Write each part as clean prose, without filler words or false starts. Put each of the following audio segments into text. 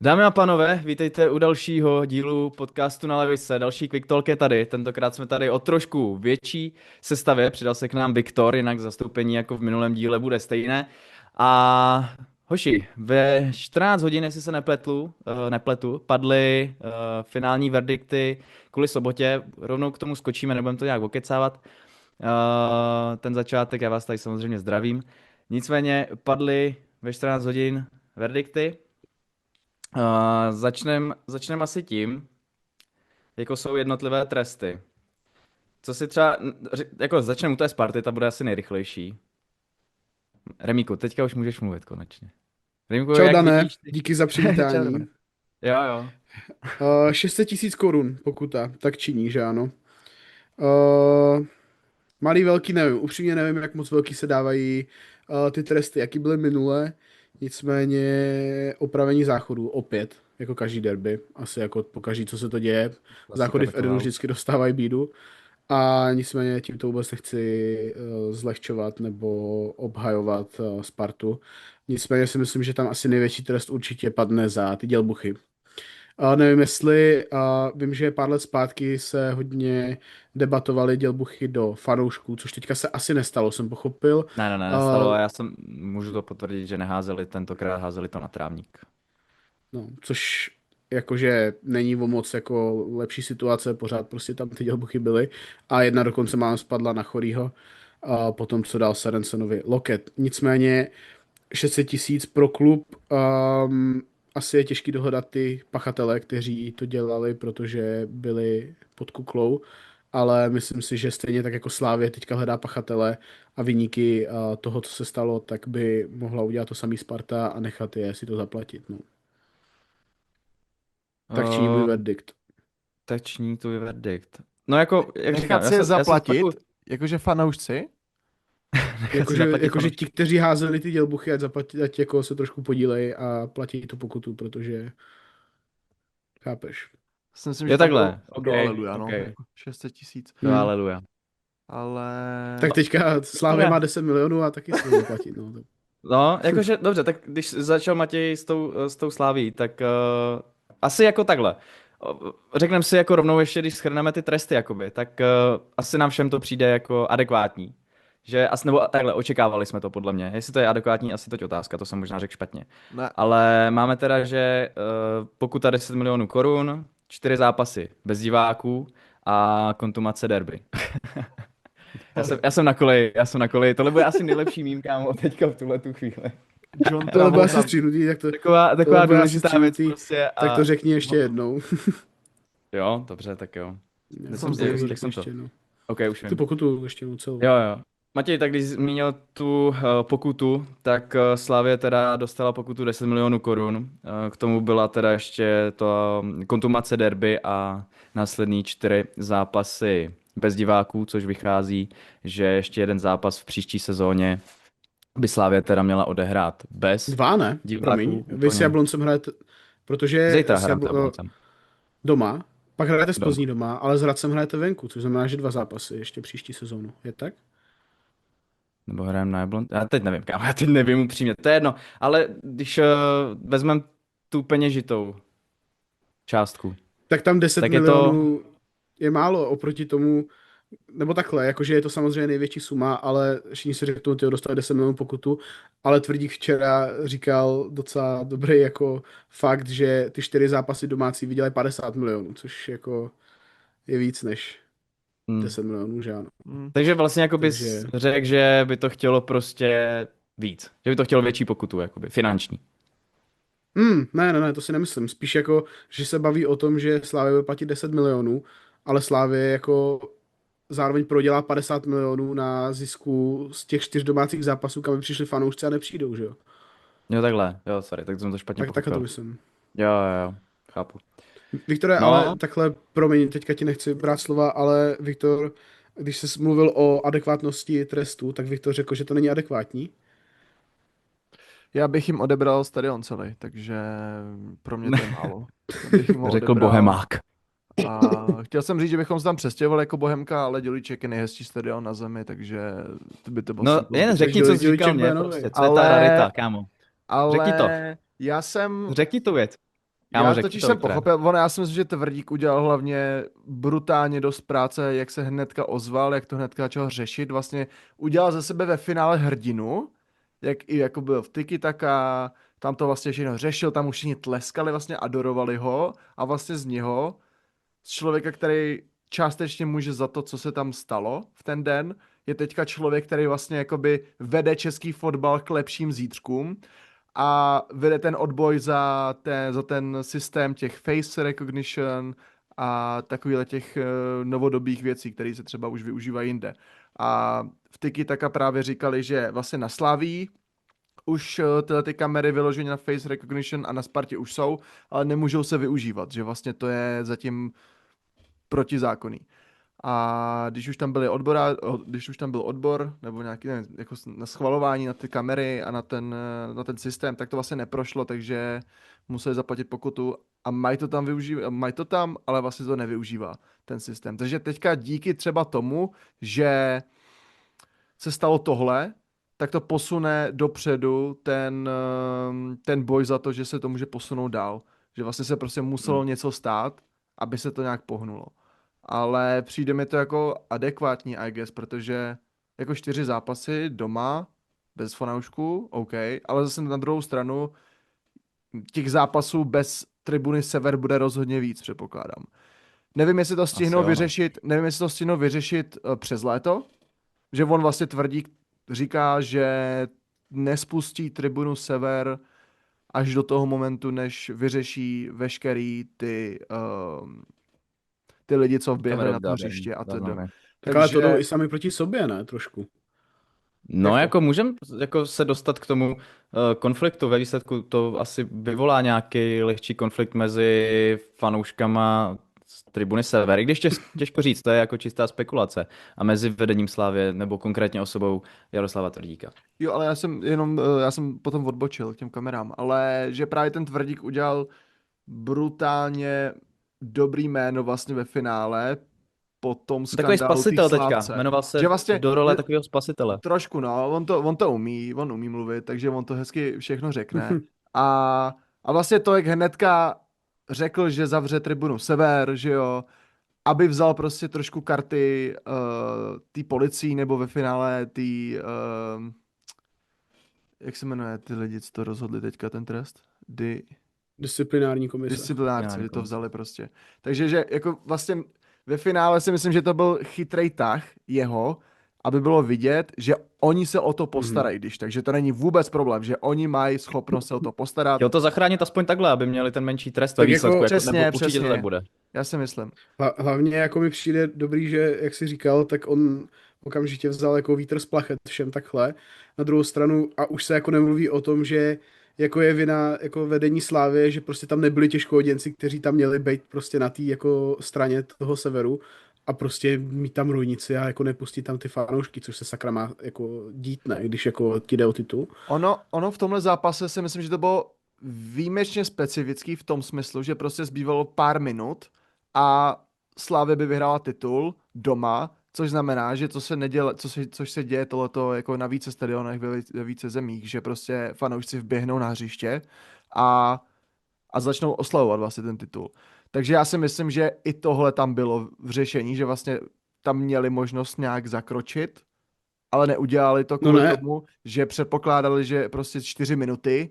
Dámy a pánové, vítejte u dalšího dílu podcastu na lavice. Další Quick Talk je tady. Tentokrát jsme tady o trošku větší sestavě. Přidal se k nám Viktor, jinak zastoupení jako v minulém díle bude stejné. A hoši, ve 14 hodin, jestli se nepletu, padly finální verdikty kvůli sobotě. Rovnou k tomu skočíme, nebudeme to nějak okecávat. Ten začátek, já vás tady samozřejmě zdravím. Nicméně padly ve 14 hodin verdikty. Začnem asi tím, jako jsou jednotlivé tresty. Co si třeba, jako začneme u té Sparty, ta bude asi nejrychlejší. Remíku, teďka už můžeš mluvit konečně. Remíku, Čau jak Dané, vidíš ty? díky za Čau, dobré. přivítání. Jo, jo. 600 tisíc korun pokuta, tak činí, že ano. Uh, Malý, velký, nevím, upřímně nevím, jak moc velký se dávají ty tresty, jaký byly minule, nicméně opravení záchodu, opět, jako každý derby, asi jako pokaždý, co se to děje. Klasika Záchody v Edenu taková už. vždycky dostávají bídu a nicméně tím to vůbec nechci zlehčovat nebo obhajovat Spartu. Nicméně si myslím, že tam asi největší trest určitě padne za ty dělbuchy. Nevím, jestli vím, že pár let zpátky se hodně debatovaly dělbuchy do fanoušků, což teďka se asi nestalo, jsem pochopil. Ne, nestalo a můžu to potvrdit, že neházeli, tentokrát házeli to na trávník. No, což jakože není o moc jako lepší situace, pořád prostě tam ty dělbuchy byly a jedna dokonce mám spadla na chorýho a potom, co dal Sarensenovi loket. Nicméně 600 tisíc pro klub, asi je těžký dohledat ty pachatele, kteří to dělali, protože byli pod kuklou, ale myslím si, že stejně tak jako Slávě teďka hledá pachatele a viníky toho, co se stalo, tak by mohla udělat to samý Sparta a nechat je si to zaplatit. No. Tak činí můj Uh, verdikt. Teční tu je verdikt. No jako, jak říkám, Nechat si je já jsem zaplatit, fakt jakože fanoušci? nechat si zaplatit Jakože fanoušky. ti, kteří házeli ty dělbuchy, ať, zaplatí, ať jako se trošku podílej a platí tu pokutu, protože chápeš. Si myslím, Je že tam bylo takhle, do ok, Aleluja, no, ok. jako 600 tisíc. Jo, haleluja. Ale Tak teďka Slávě Dobré. má 10 milionů a taky se to zaplatit. No. No, jakože, dobře, tak když začal Matěj s tou Sláví, tak asi jako takhle. Řekneme si jako rovnou ještě, když shrneme ty tresty, jakoby, tak asi nám všem to přijde jako adekvátní. Že asi, nebo takhle, očekávali jsme to podle mě. Jestli to je adekvátní, asi teď otázka, to jsem možná řekl špatně. ne, Ale máme teda, že pokuta 10 milionů korun, 4 zápasy bez diváků a kontumace derby. Já jsem na koleji. Tohle bude asi nejlepší mím, kámo, teďka v tuhle tu chvíli. John Tohle bude asi Travolta. stříhnutý, Taková tohle bude asi důležitá věc stříhnutý, prostě tak to řekni ještě jednou. Jo, dobře, tak jo. Já jsem to zvědavý, Jak jsem to? ještě jednou. OK, už Tu vím. pokutu ještě jednou celou. Jo. Matěj, tak když zmínil tu pokutu, tak Slavie teda dostala pokutu 10 milionů korun. K tomu byla teda ještě to kontumace derby a následný 4 zápasy bez diváků, což vychází, že ještě jeden zápas v příští sezóně by Slavie teda měla odehrát bez 2, ne? diváků. Promiň. Vy s Úplně. Jabloncem hrajete, protože Zítra s hrám Jablo- tam. doma, pak hrajete s Doma. Plzní doma, ale s Hradcem hrajete venku, což znamená, že 2 zápasy ještě příští sezónu. Je tak? Nebo hrajeme na Jablon? Já teď nevím, kámo, já teď nevím upřímně, to je jedno. Ale když vezmeme tu peněžitou částku, Tak tam 10 tak je to... milionů je málo oproti tomu, nebo takhle, jakože je to samozřejmě největší suma, ale všichni si řeknou, ty dostali 10 milionů pokutu, ale Tvrdík včera říkal docela dobrý jako fakt, že ty 4 zápasy domácí vydělají 50 milionů, což jako je víc než Hmm. 10 milionů, že ano. Takže vlastně jako bys Takže- řekl, že by to chtělo prostě víc. Že by to chtělo větší pokutu, jakoby, finanční. Ne, to si nemyslím. Spíš jako, že se baví o tom, že Slávě bude platit 10 milionů, ale Slávě jako zároveň prodělá 50 milionů na zisku z těch 4 domácích zápasů, kam by přišli fanoušci a nepřijdou, že jo? Jo, takhle, jo, sorry, tak jsem to špatně Tak to pochopil. myslím. Jo, chápu. Viktore, No. ale takhle, promiň, teďka ti nechci brát slova, ale Viktor, když jsi mluvil o adekvátnosti trestu, tak Viktor řekl, že to není adekvátní. Já bych jim odebral stadion celý, takže pro mě to je málo. To bych jim ho Řekl odebral. Bohemák. A chtěl jsem říct, že bychom se tam přestěhovali jako Bohemka, ale Dělíček je nejhezčí stadion na zemi, takže by to bylo No, super. jen řekni, co jsi Dělíček říkal bude mě, nový. prostě, co je ta Ale- rarita, kámo. Ale řekni to. já jsem Řekni tu věc. Kámo, Já řekni totiž to, jsem Viktore. pochopil, já si myslím, že Tvrdík udělal hlavně brutálně dost práce, jak se hnedka ozval, jak to hnedka začal řešit, vlastně udělal ze sebe ve finále hrdinu, jak i jako byl v Tiki Taka, tam to vlastně všechno řešil, tam už všichni tleskali, vlastně adorovali ho a vlastně z něho, z člověka, který částečně může za to, co se tam stalo v ten den, je teďka člověk, který vlastně jakoby vede český fotbal k lepším zítřkům a vede ten odboj za ten systém těch face recognition a takovýhle těch novodobých věcí, které se třeba už využívají jinde. A v Tiki Taka právě říkali, že vlastně na Slaví už tyhle ty kamery vyložené na face recognition a na Spartě už jsou, ale nemůžou se využívat, že vlastně to je zatím protizákonný. A když už tam byl odbor, nebo nějaký, nevím, jako na schvalování na ty kamery a na ten systém, tak to vlastně neprošlo, takže museli zaplatit pokutu a mají to tam, ale vlastně to nevyužívá ten systém. Takže teďka díky třeba tomu, že se stalo tohle, tak to posune dopředu ten boj za to, že se to může posunout dál. Že vlastně se prostě muselo něco stát, aby se to nějak pohnulo. Ale přijde mi to jako adekvátní, I guess, protože jako 4 zápasy doma, bez fanoušků, OK, ale zase na druhou stranu těch zápasů bez tribuny Sever bude rozhodně víc, předpokládám. Nevím, jestli to stihnou vyřešit přes léto, že on vlastně tvrdí, říká, že nespustí tribunu Sever až do toho momentu, než vyřeší veškerý ty lidi, co vběhli na to hřiště a tedy. Tak ale to jdou i sami proti sobě, ne? Trošku. No jako můžeme jako se dostat k tomu konfliktu. Ve výsledku to asi vyvolá nějaký lehčí konflikt mezi fanouškama z tribuny Sever, i když těžko říct, to je jako čistá spekulace. A mezi vedením Slávě nebo konkrétně osobou Jaroslava Tvrdíka. Jo, ale já jsem potom odbočil k těm kamerám, ale že právě ten Tvrdík udělal brutálně dobrý jméno vlastně ve finále po tom skandálu. Takový spasitel té teďka, Slávce. jmenoval se že vlastně, do role takového spasitele. Trošku, no, on umí mluvit, takže on to hezky všechno řekne. A vlastně to, jak hnedka řekl, že zavře tribunu Sever, že jo, aby vzal prostě trošku karty té policii, nebo ve finále jak se jmenuje ty lidi, co to rozhodli teďka ten trest? Disciplinární komise. Disciplinárci, že to vzali prostě. Takže že jako vlastně ve finále si myslím, že to byl chytrý tah jeho, aby bylo vidět, že oni se o to postarají, když takže to není vůbec problém, že oni mají schopnost se o to postarat. Jo, to zachránit aspoň takhle, aby měli ten menší trest ve výsledku, jako, přesně, nebo určitě to tak bude. Já si myslím. Hlavně jako mi přijde dobrý, že jak jsi říkal, tak on okamžitě vzal jako vítr z plachet všem takhle. Na druhou stranu a už se jako nemluví o tom, že jako je vina jako vedení Slávy, že prostě tam nebyli těžkoděnci, kteří tam měli být prostě na té jako straně toho Severu a prostě mít tam rujnici a jako nepustit tam ty fanoušky, což se sakra má jako dít, ne, když jako ti jde o titul. Ono v tomhle zápase si myslím, že to bylo výjimečně specifický v tom smyslu, že prostě zbývalo pár minut a Slavia by vyhrála titul doma, což znamená, že což se děje tohleto jako na více stadionech ve více zemích, že prostě fanoušci vběhnou na hřiště a začnou oslavovat vlastně ten titul. Takže já si myslím, že i tohle tam bylo v řešení, že vlastně tam měli možnost nějak zakročit, ale neudělali to kvůli tomu, že předpokládali, že prostě 4 minuty,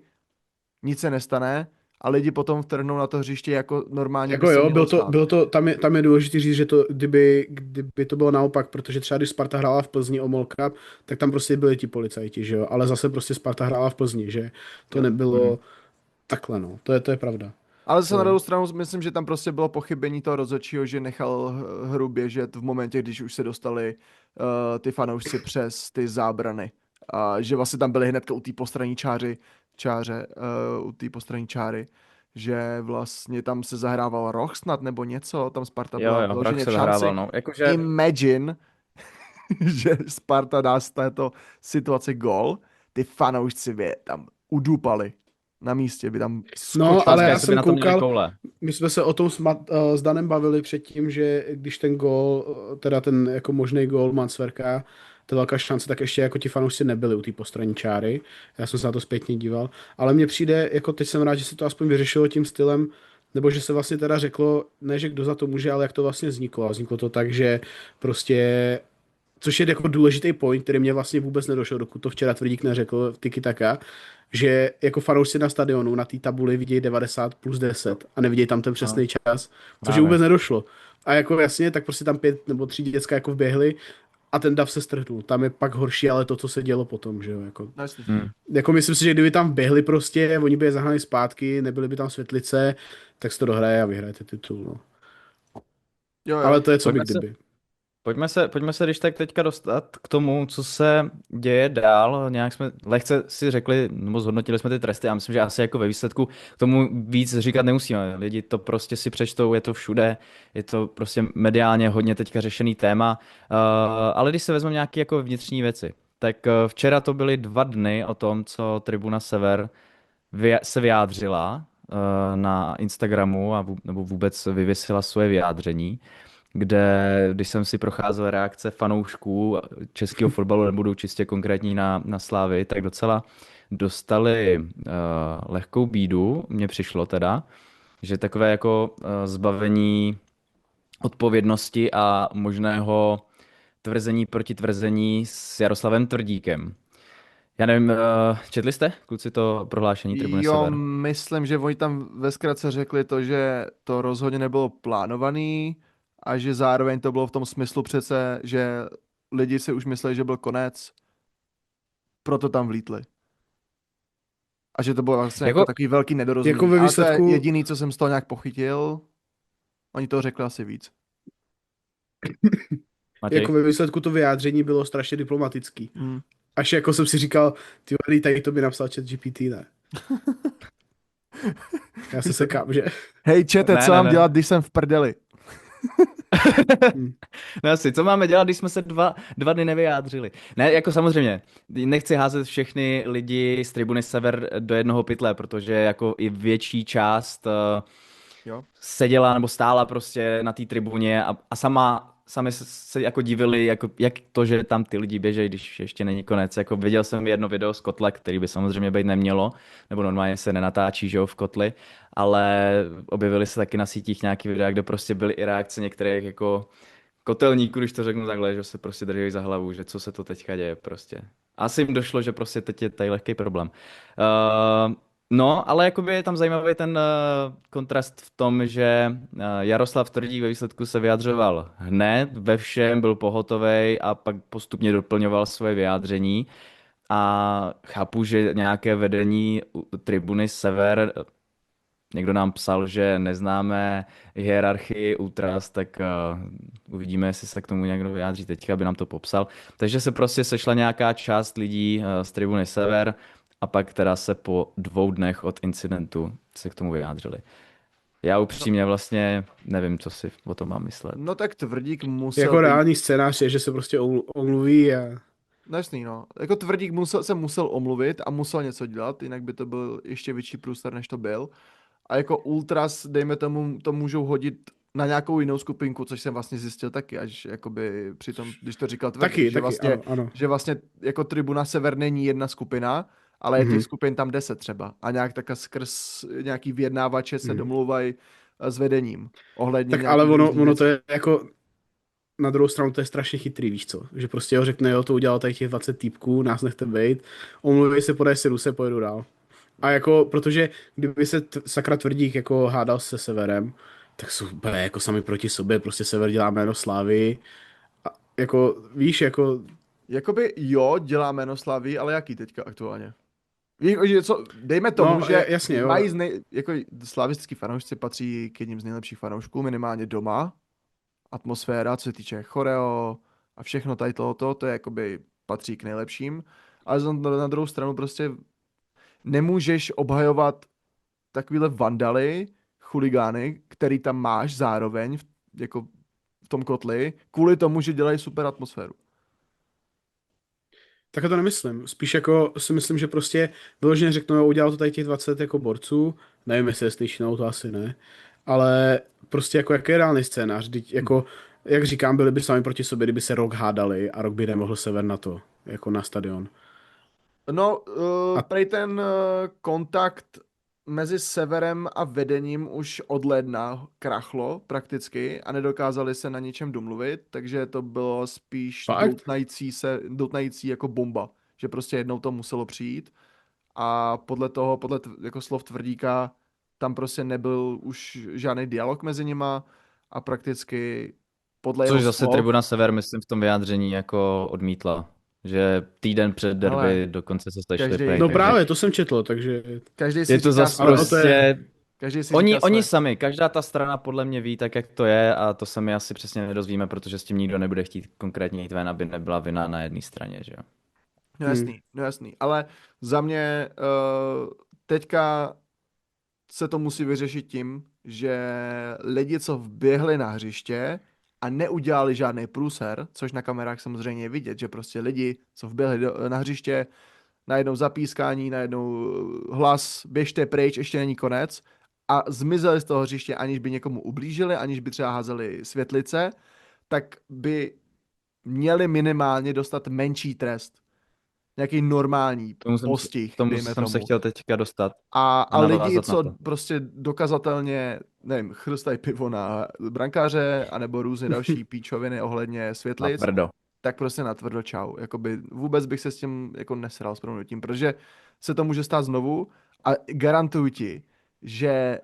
nic se nestane a lidi potom vtrhnou na to hřiště jako normálně. Jako jo, bylo to tam je důležité říct, že to, kdyby to bylo naopak, protože třeba když Sparta hrála v Plzni o MOL Cup, tak tam prostě byli ti policajti, že jo, ale zase prostě Sparta hrála v Plzni, že to nebylo takhle, no, to je pravda. Ale zase na druhou stranu myslím, že tam prostě bylo pochybení toho rozhodčího, že nechal hru běžet v momentě, když už se dostali ty fanoušci přes ty zábrany. A že vlastně tam byli hnedka u té postranní u té postranní čáry, že vlastně tam se zahrával roh snad nebo něco, tam Sparta byla roh se zahrával, no. Jakože... Imagine, že Sparta dá z této situace gól, ty fanoušci by tam udupali. Na místě by tam skočil. No, ale já jsem koukal, my jsme se o tom s Danem bavili předtím, že když ten gól, teda ten jako možný gól Mansverka, to velká šance, tak ještě jako ti fanoušci nebyli u té postranní čáry. Já jsem se na to zpětně díval. Ale mně přijde, jako teď jsem rád, že se to aspoň vyřešilo tím stylem, nebo že se vlastně teda řeklo, ne, že kdo za to může, ale jak to vlastně vzniklo. A vzniklo to tak, že prostě, což je jako důležitý point, který mě vlastně vůbec nedošel, dokud to včera Tvrdík neřekl v Tiki Taka, že jako fanoušci na stadionu na té tabuli vidějí 90 plus 10 a nevidějí tam ten přesný čas, což je Právě. vůbec nedošlo. A jako jasně, tak prostě tam 5 nebo 3 děcka jako vběhly a ten dav se strhnul. Tam je pak horší, ale to, co se dělo potom, že jo, jako. No, jasně. Jako myslím si, že kdyby tam vběhli prostě, oni by je zahnali zpátky, nebyly by tam světlice, tak se to dohraje a vyhrajete titul, no. Jo, Ale to je co by Pojďme se- kdyby. Pojďme se když tak teďka dostat k tomu, co se děje dál. Nějak jsme lehce si řekli, nebo zhodnotili jsme ty tresty. Já myslím, že asi jako ve výsledku k tomu víc říkat nemusíme. Lidi to prostě si přečtou, je to všude, je to prostě mediálně hodně teďka řešený téma. Ale když se vezmeme nějaké jako vnitřní věci, tak včera to byly 2 dny o tom, co Tribuna Sever se vyjádřila na Instagramu nebo vůbec vyvěsila svoje vyjádření, kde, když jsem si procházel reakce fanoušků českého fotbalu, nebudu čistě konkrétní na Slávy, tak docela dostali lehkou bídu, mně přišlo teda, že takové jako zbavení odpovědnosti a možného tvrzení proti tvrzení s Jaroslavem Tvrdíkem. Já nevím, četli jste, kluci, to prohlášení Tribuny Jo, Sever? myslím, že oni tam ve zkratce řekli to, že to rozhodně nebylo plánovaný a že zároveň to bylo v tom smyslu přece, že lidi si už mysleli, že byl konec, proto tam vlítli. A že to bylo vlastně jako takový velký nedorozumění. Jako ve A to výsledku- je jediný, co jsem z toho nějak pochytil. Oni to řekli asi víc. Matěj? Jako ve výsledku to vyjádření bylo strašně diplomatický. Hmm. Až jako jsem si říkal, ty vole, tady to by napsal ChatGPT, ne? Já se sekám, že? Hej, čete, Ne, co ne, mám ne. dělat, když jsem v prdeli? No asi, co máme dělat, když jsme se dva dny nevyjádřili? Ne, jako samozřejmě, nechci házet všechny lidi z Tribuny Sever do jednoho pytle, protože jako i větší část Jo. seděla nebo stála prostě na té tribuně a sami se jako divili, jako, jak to, že tam ty lidi běžejí, když ještě není konec. Jako viděl jsem jedno video z kotle, který by samozřejmě být nemělo, nebo normálně se nenatáčí, že jo, v kotli, ale objevily se taky na sítích nějaký videa, kde prostě byly i reakce některých jako kotelníků, když to řeknu takhle, že se prostě drží za hlavu, že co se to teďka děje prostě. Asi jim došlo, že prostě teď je tady lehký problém. No, ale jakoby je tam zajímavý ten kontrast v tom, že Jaroslav Tvrdík ve výsledku se vyjadřoval hned, ve všem byl pohotovej a pak postupně doplňoval svoje vyjádření. A chápu, že nějaké vedení Tribuny Sever, někdo nám psal, že neznáme hierarchii Ultras, tak uvidíme, jestli se k tomu někdo vyjádří teďka, aby nám to popsal. Takže se prostě sešla nějaká část lidí z Tribuny Sever, a pak teda se po 2 dnech od incidentu se k tomu vyjádřili. Já upřímně vlastně nevím, co si o tom mám myslet. No tak Tvrdík musel... Jako reálný scénář je, že se prostě omluví a... No jasný, no. Jako Tvrdík se musel omluvit a musel něco dělat, jinak by to byl ještě větší průster, než to byl. A jako Ultras, dejme tomu, to můžou hodit na nějakou jinou skupinku, což jsem vlastně zjistil taky, až jakoby při tom, když to říkal Tvrdík, Taky, že, vlastně, ano. že vlastně jako Tribuna Sever není jedna skupina, ale je těch skupin tam 10 třeba. A nějak taka skrz nějaký vyjednávače se domlouvají s vedením. Ohledně Tak nějakých ale ono různých to je jako... Na druhou stranu to je strašně chytrý, víš co? Že prostě ho řekne, jo, to udělal tady těch 20 týpků, nás nechte bejt, omluví se, podaj si Ruse, pojedu dál. A jako, protože kdyby se sakra Tvrdík jako hádal se Severem, tak jsou úplně jako sami proti sobě, prostě Sever dělá jméno Slávy. A jako, víš, jako... Jakoby jo, dělá jméno Slaví, ale jaký teďka aktuálně? Víš, že co, dejme tomu, No, že jasně, jo. mají jako slavistický fanoušci patří k jedním z nejlepších fanoušků, minimálně doma. Atmosféra, co se týče choreo a všechno tady tohoto, to je jakoby patří k nejlepším. Ale na druhou stranu prostě nemůžeš obhajovat takovýhle vandaly, chuligány, který tam máš zároveň jako v tom kotli, kvůli tomu, že dělají super atmosféru. Tak já to nemyslím. Spíš jako si myslím, že prostě vyloženě řeknou, jo, udělal to tady těch 20 jako borců, nevím, jestli je slyšnou, to asi ne, ale prostě jako jaký je reálný scénář, jako, jak říkám, byli by sami proti sobě, kdyby se rok hádali a rok by nemohl Sever na to, jako na stadion. No, prej ten kontakt mezi Severem a vedením už od ledna krachlo prakticky a nedokázali se na ničem domluvit, takže to bylo spíš Fakt? doutnající jako bomba, že prostě jednou to muselo přijít a jako slov Tvrdíka, tam prostě nebyl už žádný dialog mezi nima a prakticky podle jeho Což zase slov, Tribuna Sever, myslím, v tom vyjádření jako odmítla. Že týden před derby Hele, dokonce se sešli každý- prej, No takže právě, to jsem četl, takže každý si je to říká zase svoje. Ale to prostě... je- Každý si Oni, říká svoje. oni sami, každá ta strana podle mě ví tak, jak to je a to se mi asi přesně nedozvíme, protože s tím nikdo nebude chtít konkrétně jít ven, aby nebyla vina na jedné straně, že jo. No jasný, ale za mě teďka se to musí vyřešit tím, že lidi, co vběhli na hřiště a neudělali žádný průser, což na kamerách samozřejmě je vidět, že prostě lidi, co vběhli na hřiště, najednou zapískání, najednou hlas, běžte pryč, ještě není konec a zmizeli z toho hřiště, aniž by někomu ublížili, aniž by třeba házeli světlice, tak by měli minimálně dostat menší trest. Nějaký normální postih, Tomu dejme jsem tomu. se chtěl teďka dostat. A lidi, navázat na co to. prostě dokazatelně, nevím, chrstají pivo na brankáře, anebo různé další píčoviny ohledně světlic, Tvrdo. tak prostě natvrdo čau. Jakoby vůbec bych se s tím jako nesral s prominutím, protože se to může stát znovu a garantuju ti, že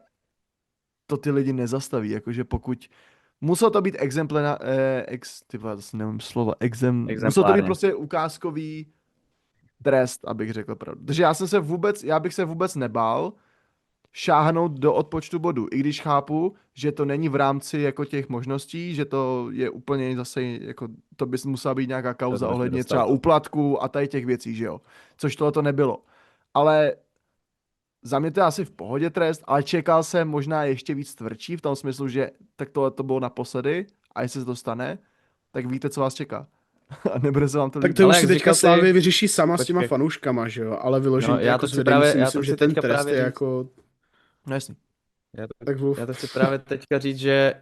to ty lidi nezastaví, jakože pokud muselo to být muselo to být Exemplárně. prostě ukázkový trest, abych řekl pravdu. Takže já bych se vůbec nebál šáhnout do odpočtu bodů, i když chápu, že to není v rámci jako těch možností, že to je úplně zase, jako to by musela být nějaká kauza To ohledně dostat. třeba úplatku a tady těch věcí, že jo. Což tohle to nebylo. Ale za mě to je asi v pohodě trest, ale čekal jsem možná ještě víc tvrdší v tom smyslu, že tak tohle to bylo naposledy a jestli se to stane, tak víte, co vás čeká. A nebude se vám to tak líbit. to Ale už jak si teďka říkal ty- Slávy vyřeší sama s těma Počkej. fanouškama, že jo, ale vyloženě No, já jako to s chci vedením právě- si já to myslím, chci že ten teďka trest právě je říct. jako No jasný. tak vův. Já to chci právě teďka říct, že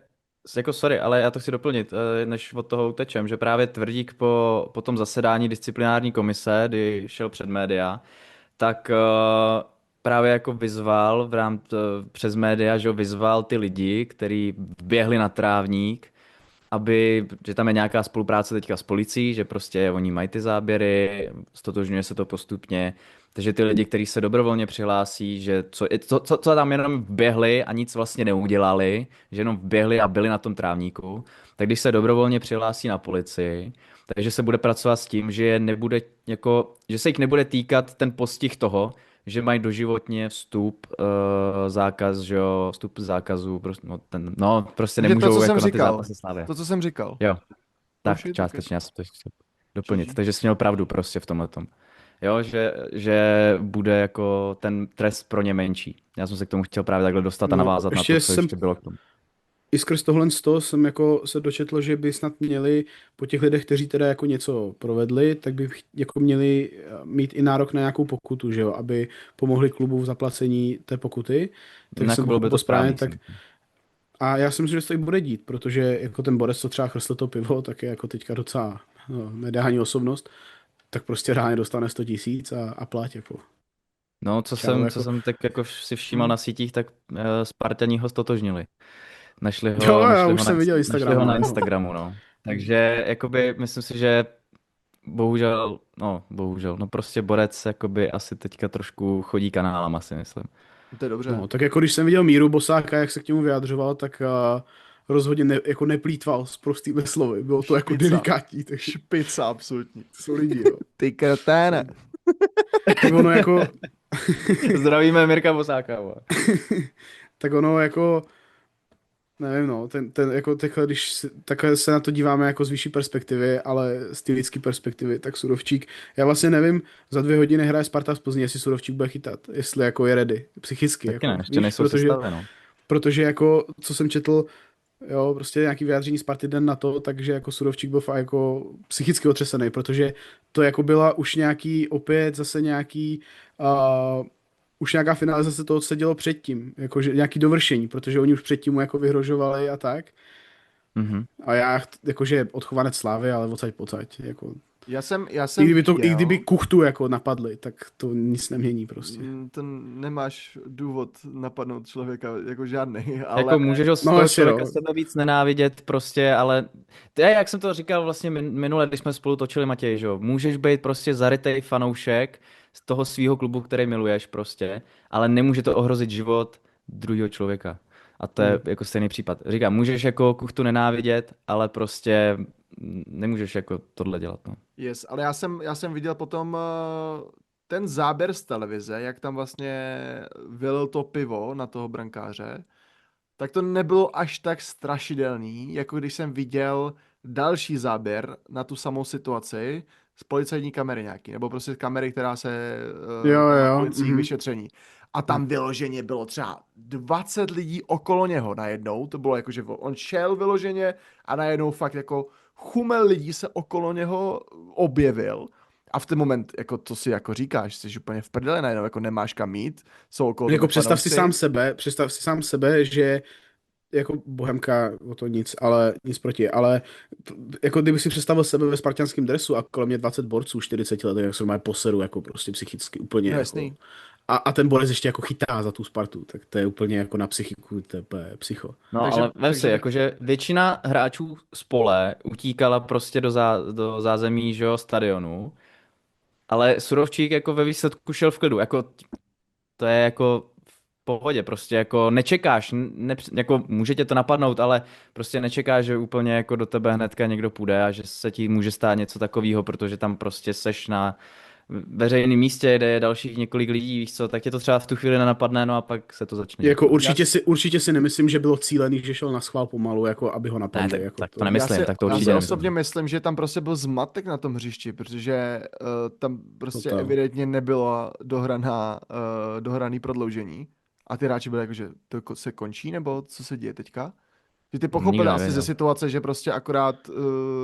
jako sorry, ale já to chci doplnit, než od toho utečem, že právě Tvrdík po tom zasedání disciplinární komise, kdy šel před média, tak právě jako vyzval přes média, že vyzval ty lidi, kteří běhli na trávník, že tam je nějaká spolupráce teďka s policií, že prostě oni mají ty záběry, stotožňuje se to postupně, takže ty lidi, kteří se dobrovolně přihlásí, že co tam jenom běhli a nic vlastně neudělali, že jenom běhli a byli na tom trávníku, tak když se dobrovolně přihlásí na policii, takže se bude pracovat s tím, že se jich nebude týkat ten postih toho, že mají doživotně zákaz, že jo, vstup zákazu, prostě Takže nemůžou to, co jsem jako na ty říkal. zápasy Slávy. To, co jsem říkal. Jo, tak shit, částečně, já jsem to chtěl doplnit, GG. takže jsi měl pravdu prostě v tomhletom. Jo, že bude jako ten trest pro ně menší. Já jsem se k tomu chtěl právě takhle dostat a No, navázat na ještě to, co jsem- ještě bylo k tomu. I skrz tohle z toho jsem jako se dočetl, že by snad měli po těch lidech, kteří teda jako něco provedli, tak by jako měli mít i nárok na nějakou pokutu, že jo, aby pomohli klubu v zaplacení té pokuty. Tak Jinak jsem bylo by to pochopil správně, správný. tak a já si myslím, že se to i bude dít, protože jako ten borec, co třeba chrstl to pivo, tak je jako teďka docela mediální osobnost, tak prostě reálně dostane 100 000 a plať jako. No, Čau, co jako- jsem tak jako si všímal na sítích, tak Spartani ho stotožnili. Našli ho, Jo, já našli už ho jsem viděl našli Instagram, ho na no. Instagramu, no. Takže jakoby myslím si, že bohužel, no prostě borec jakoby asi teďka trošku chodí kanálama, si myslím. To je dobře. No, tak jako když jsem viděl Míru Bosáka, jak se k němu vyjadřoval, tak rozhodně jako neplýtval s prostými slovy. Bylo to jako Špica. delikátní, takže Špica, absolutní. jsou lidi, jo. Ty kreténe. Tak ono jako, Zdravíme Mirka Bosáka. vole. tak ono jako, nevím no, ten jako takhle, takhle se na to díváme jako z vyšší perspektivy, ale z té lidské perspektivy, tak Surovčík, já vlastně nevím, za 2 hodiny hraje Sparta v Plzni, jestli Surovčík bude chytat, jestli jako je ready, psychicky. Taky jako, ne, ještě nejsou sestavy, no. Protože jako, co jsem četl, jo, prostě nějaký vyjádření Sparty den na to, takže jako Surovčík byl fakt jako psychicky otřesený, protože to jako byla už už nějaká finalizace toho, co se dělo předtím, jakože nějaký dovršení, protože oni už předtím mu jako vyhrožovali a tak. Mhm. A já, jakože odchovanec Slávy, ale odsaď, jako Já jsem I kdyby viděl, Kuchtu jako napadli, tak to nic nemění prostě. to nemáš důvod napadnout člověka jako žádný, ale Jako můžeš ho z No toho jasně, člověka no. sebe víc nenávidět prostě, ale to je, jak jsem to říkal vlastně minule, když jsme spolu točili, Matěj, že jo, můžeš být prostě zarytej fanoušek z toho svého klubu, který miluješ prostě, ale nemůže to ohrozit život druhého člověka. A to je jako stejný případ. Říkám, můžeš jako Kuchtu nenávidět, ale prostě nemůžeš jako tohle dělat, no. yes, ale já jsem viděl potom ten záběr z televize, jak tam vlastně vylil to pivo na toho brankáře, tak to nebylo až tak strašidelný, jako když jsem viděl další záběr na tu samou situaci z policajní kamery nějaký, nebo prostě kamery, která se Jo, má jo, policií k vyšetření. A tam vyloženě bylo třeba 20 lidí okolo něho najednou, to bylo jako, že on šel vyloženě a najednou fakt jako chumel lidí se okolo něho objevil. A v ten moment, jako to si jako říkáš, jsi úplně v prdele najednou, jako nemáš kam jít, jsou okolo Jako tebe fanoušci. představ si sám sebe, že jako Bohemka, o to nic, ale nic proti, ale jako kdyby si představil sebe ve spartanském dresu a kolem mě 20 borců 40 let, jak se má poseru, jako prostě psychicky úplně No jako. jasný. A ten borec ještě jako chytá za tu Spartu, tak to je úplně jako na psychiku, to je úplně psycho. No, Takže- ale vem si, takže- jakože většina hráčů z pole utíkala prostě do zázemí, že jo, stadionu, ale Surovčík jako ve výsledku šel v klidu, jako to je jako v pohodě, prostě jako nečekáš, jako může tě to napadnout, ale prostě nečekáš, že úplně jako do tebe hnedka někdo půjde a že se ti může stát něco takového, protože tam prostě seš na veřejném místě, kde je dalších několik lidí, víš co, tak tě to třeba v tu chvíli nenapadne, no a pak se to začne. Jako určitě si nemyslím, že bylo cílený, že šel na schvál pomalu, jako aby ho napadli. tak, jako tak to nemyslím, tak to já určitě si nemyslím. osobně myslím, že tam prostě byl zmatek na tom hřišti, protože tam prostě Total. evidentně nebylo dohraný prodloužení. A ty hráči byli jako, že to se končí, nebo co se děje teďka? Že ty pochopili Nikdo asi nevěděl. ze situace, že prostě akorát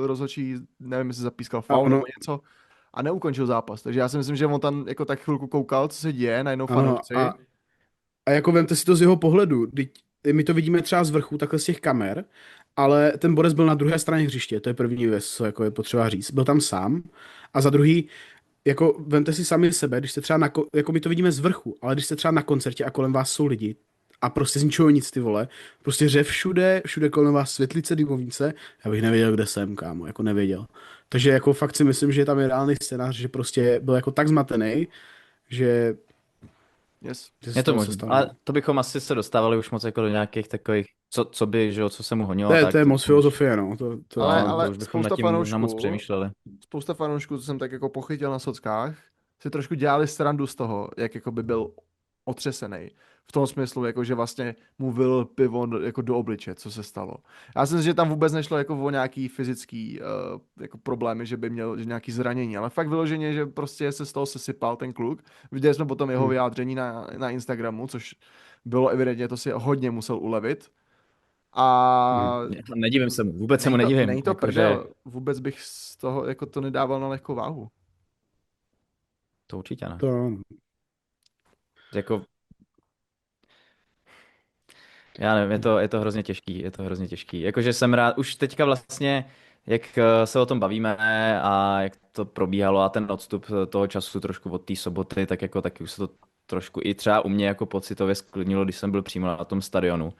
rozhodčí, nevím, jestli zapískal A faul ono- nebo něco a neukončil zápas. Takže já si myslím, že on tam jako tak chvilku koukal, co se děje, najednou Ano, fanoušci. a jako vemte si to z jeho pohledu, my to vidíme třeba z vrchu, takhle z těch kamer, ale ten borec byl na druhé straně hřiště, to je první věc, co jako je potřeba říct. Byl tam sám a za druhý, jako vemte si sami sebe, když jste třeba jako my to vidíme z vrchu, ale když jste třeba na koncertě a kolem vás jsou lidi a prostě z ničeho nic, ty vole, prostě řev všude kolem vás světlice, dymovnice, já bych nevěděl, kde jsem, kámo, jako nevěděl. Takže jako fakt si myslím, že tam je reálný scénář, že prostě byl jako tak zmatený, že Yes. že se Je z to toho možné, stalo. ale to bychom asi se dostávali už moc jako do nějakých takových, co by, že jo, co se mu honilo. To je moc filozofie, no. Ale to už bychom nad spousta tím možná moc fanoušků- přemýšleli. Spousta fanoušků, co jsem tak jako pochytil na sockách, si trošku dělali srandu z toho, jak jako by byl otřesený. V tom smyslu, jako že vlastně mu vylil pivo jako do obliče, co se stalo. Já si myslím, že tam vůbec nešlo jako o nějaký fyzický jako problémy, že by měl že nějaký zranění, ale fakt vyloženě, že prostě se z toho sesypal ten kluk. Viděli jsme potom jeho vyjádření na Instagramu, což bylo evidentně, to si hodně musel ulevit. A Nedivím se mu, vůbec se mu nedivím. není to jakože prdel, vůbec bych z toho jako to nedával na lehkou váhu. To určitě ne. To, Jako, já nevím, je to hrozně těžký, je to hrozně těžký. Jakože jsem rád, už teďka vlastně, jak se o tom bavíme a jak to probíhalo a ten odstup toho času trošku od té soboty, tak jako taky už se to trošku i třeba u mě jako pocitově sklidnilo, když jsem byl přímo na tom stadionu.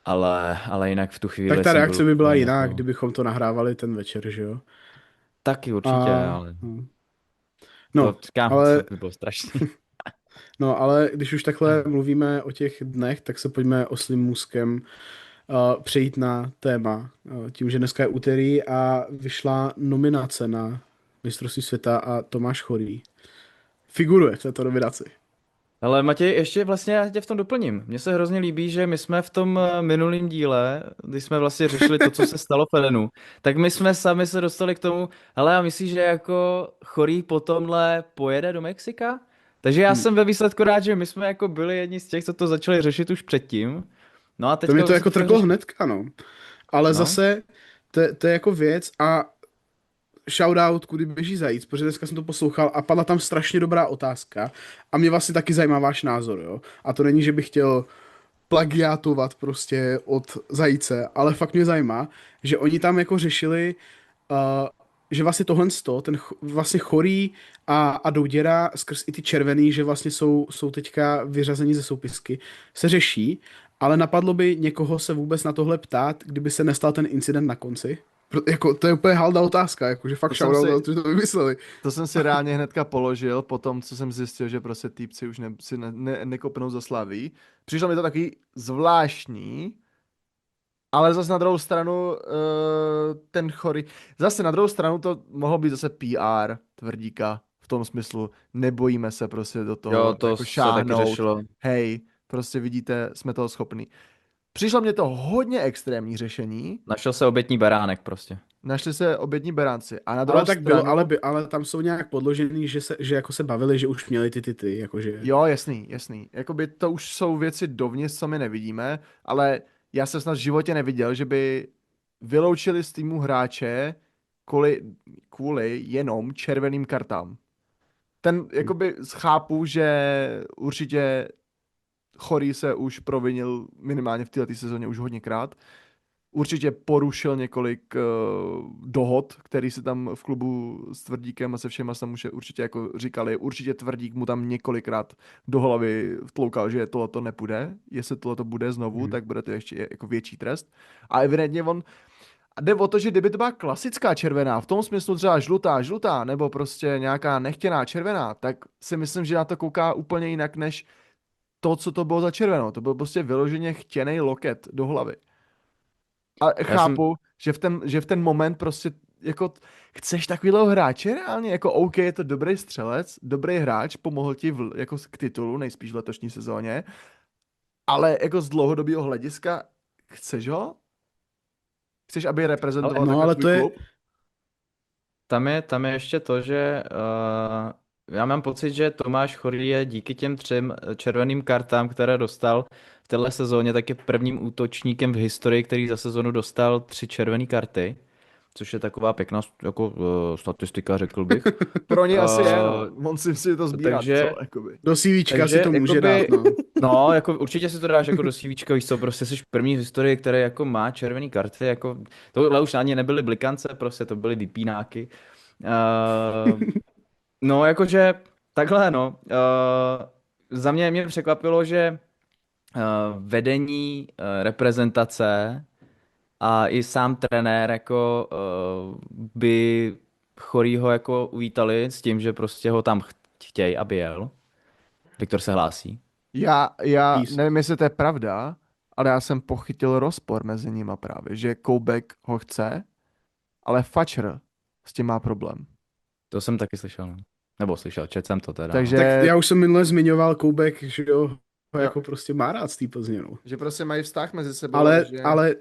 Ale jinak v tu chvíli tak ta jsem reakce byl by byla úplně jiná, jako, kdybychom to nahrávali ten večer, že jo? taky určitě, ale No, to, říkám, ale, to by bylo strašný. ale když už takhle mluvíme o těch dnech, tak se pojďme oslím můzkem přejít na téma. Tím, že dneska je úterý a vyšla nominace na mistrovství světa a Tomáš Chorý figuruje v této nominaci. Ale Matěj, ještě vlastně já tě v tom doplním. Mně se hrozně líbí, že my jsme v tom minulém díle, když jsme vlastně řešili to, co se stalo v Edenu, tak my jsme sami se dostali k tomu, hele, a myslíš, že jako Chorý po tomhle pojede do Mexika? Takže já jsem ve výsledku rád, že my jsme jako byli jedni z těch, co to začali řešit už předtím. No a To mi to jako trklo hnedka, no. Ale No. zase, to je jako věc a shoutout, kudy běží zajíc, protože dneska jsem to poslouchal a padla tam strašně dobrá otázka a mě vlastně taky zajímá váš názor, jo. A to není, že bych chtěl plagiátovat prostě od zajíce, ale fakt mě zajímá, že oni tam jako řešili, že vlastně vlastně Chorý a Douděra skrz i ty červený, že vlastně jsou teďka vyřazení ze soupisky, se řeší, ale napadlo by někoho se vůbec na tohle ptát, kdyby se nestal ten incident na konci? Jako, to je úplně halda otázka, jako, že fakt shoutout, že to vymysleli. To jsem si reálně hnedka položil po tom, co jsem zjistil, že prostě týpci už nekopnou za Slaví. Přišlo mi to taky zvláštní, ale zase na druhou stranu ten Chorý, zase na druhou stranu to mohlo být zase PR Tvrdíka v tom smyslu, nebojíme se prostě do toho Jo, to jako se taky šáhnout, řešilo. hej, prostě vidíte, jsme toho schopní. Přišlo mně to hodně extrémní řešení, Našel se obětní beránek prostě. našli se obědní beránci a na druhou Ale tak stranu... bylo, ale tam jsou nějak podložený, že jako se bavili, že už měli ty, jakože... Jo, jasný. Jakoby to už jsou věci dovnitř, co my nevidíme, ale já jsem snad v životě neviděl, že by vyloučili z týmu hráče kvůli jenom červeným kartám. Jakoby chápu, že určitě Chorý se už provinil minimálně v této sezóně už hodněkrát. Určitě porušil několik dohod, který se tam v klubu s Tvrdíkem a se všema tam už určitě jako říkali. Určitě Tvrdík mu tam několikrát do hlavy vtloukal, že tohleto nepůjde. Jestli tohleto bude znovu, tak bude to ještě jako větší trest. A evidentně a jde o to, že kdyby to byla klasická červená, v tom smyslu třeba žlutá, nebo prostě nějaká nechtěná červená, tak si myslím, že na to kouká úplně jinak, než to, co to bylo za červenou. To byl prostě vyloženě chtěnej loket do hlavy. A chápu, že v ten moment prostě jako chceš takovýhle hráče reálně, jako OK, je to dobrý střelec, dobrý hráč, pomohl ti jako k titulu, nejspíš v letošní sezóně, ale jako z dlouhodobého hlediska chceš ho? Chceš, aby reprezentoval ale tvůj to je... klub? Tam je ještě to, že já mám pocit, že Tomáš Chorý je díky těm 3 červeným kartám, které dostal v téhle sezóně, tak je prvním útočníkem v historii, který za sezonu dostal 3 červené karty, což je taková pěkná jako, statistika, řekl bych. Pro ně asi je, no. On si to sbírá, takže- co, jakoby. Do CVčka si to může jakoby- dát, no. No, jako určitě si to dáš jako do CVčka, víš co, prostě jsi první v historii, který jako má červený karty, jako, tohle už ani nebyly blikance, prostě to byly vypínáky. No, jakože takhle, no. Za mě překvapilo, že vedení reprezentace a i sám trenér jako by Chorýho jako uvítali s tím, že prostě ho tam chtějí, aby jel. Viktor se hlásí. Já Peace. nevím, jestli to je pravda, ale já jsem pochytil rozpor mezi nima právě, že Koubek ho chce, ale Fatcher s tím má problém. To jsem taky slyšel. No. Nebo slyšel, četl jsem to teda. Takže, Tak já už jsem minule zmiňoval Koubek, že jo, ho jako prostě má rád z té Plzně, no. že prostě mají vztah mezi sebou. Ale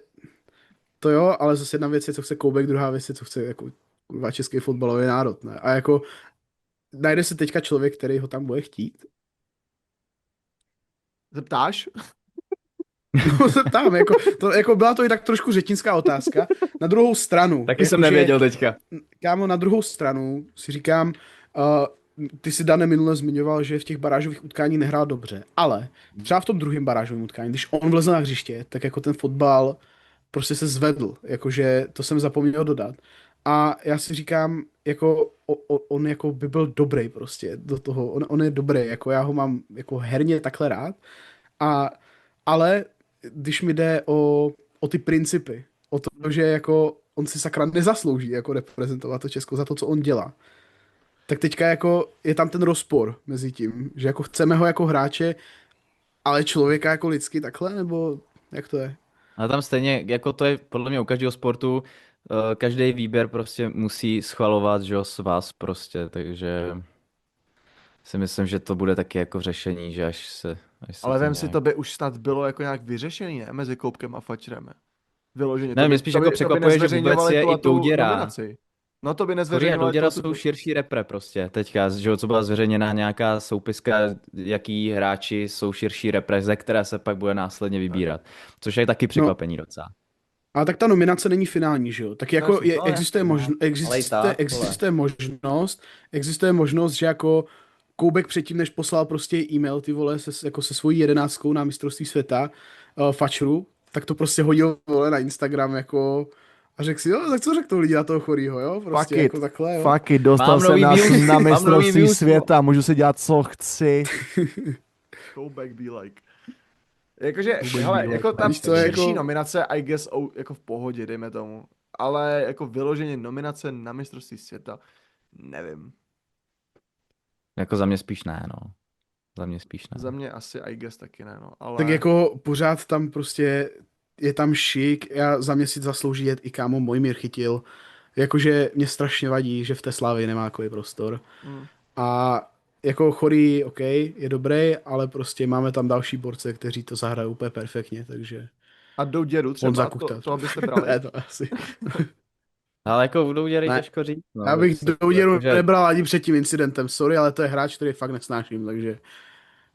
to jo, ale zase jedna věc je, co chce Koubek, druhá věc je, co chce jako kurva český fotbalový národ, ne? A jako najde se teďka člověk, který ho tam bude chtít? Zeptáš? No se ptám, jako byla to i tak trošku řečnická otázka. Na druhou stranu. Taky jsem nevěděl teďka. Kámo, na druhou stranu si říkám, ty si, Dane, minule zmiňoval, že v těch barážových utkání nehrál dobře, ale třeba v tom druhém barážovém utkání, když on vlezl na hřiště, tak jako ten fotbal prostě se zvedl, jakože to jsem zapomněl dodat. A já si říkám, jako on jako by byl dobrý prostě do toho, on je dobrý, jako já ho mám jako herně takhle rád, ale když mi jde o ty principy, o to, že jako on si sakra nezaslouží jako reprezentovat to Česko za to, co on dělá, tak teďka jako je tam ten rozpor mezi tím, že jako chceme ho jako hráče, ale člověka jako lidsky takhle, nebo jak to je? Ale tam stejně, jako to je podle mě u každého sportu, každý výběr prostě musí schvalovat, že jo, s vás prostě, takže si myslím, že to bude taky jako řešení, že až se Ale to vem si, nějak- to by už snad bylo jako nějak vyřešený, ne? Mezi Koupkem a Fatcherem. Vyloženě. Ne, mě spíš jako překvapuje, že vůbec je i Douděra. No to by Chorý a nezveřejňovali. Douděra jsou širší repre prostě teďka, že jo, co byla zveřejněna nějaká soupiska, jaký hráči jsou širší repre, ze které se pak bude následně vybírat, což je taky překvapení docela. Ale tak ta nominace není finální, že jo? Tak jako No, no, existuje, ale i tak, existuje možnost, že jako Koubek předtím, než poslal prostě e-mail, ty vole, jako se svojí 11 na mistrovství světa Fatcheru, tak to prostě hodil, vole, na Instagram jako A řekl si, jo, tak co řeknou lidi na toho chorýho, jo? Prostě Fuck it, jako takhle, jo. fuck it, dostal Mám jsem nový nás views, na mám nový mistrovství views, světa, můžu si dělat, co chci. Go back be like. Jakože, hele, jako ta Víš co, širší jako- nominace, I guess, jako v pohodě, dejme tomu. Ale jako vyloženě nominace na mistrovství světa, nevím. Jako za mě spíš ne, no. Za mě spíš ne. Za mě asi I guess taky ne, no. Ale... Tak jako pořád tam prostě je tam šik, já za měsíc zaslouží jet i kámo Mojmír Chytil. Jakože mě strašně vadí, že v té Slávii nemá takový prostor. A jako Chorý, OK, je dobrý, ale prostě máme tam další borce, kteří to zahrají úplně perfektně, takže... A jdou dědu Honza třeba, Kuchta. to abyste brali. Ne, to asi. Ale jako budou dělat Ne. těžko říct. No, Já bych prostě, Douděru jakože- nebral ani před tím incidentem, sorry, ale to je hráč, který fakt nesnáším, takže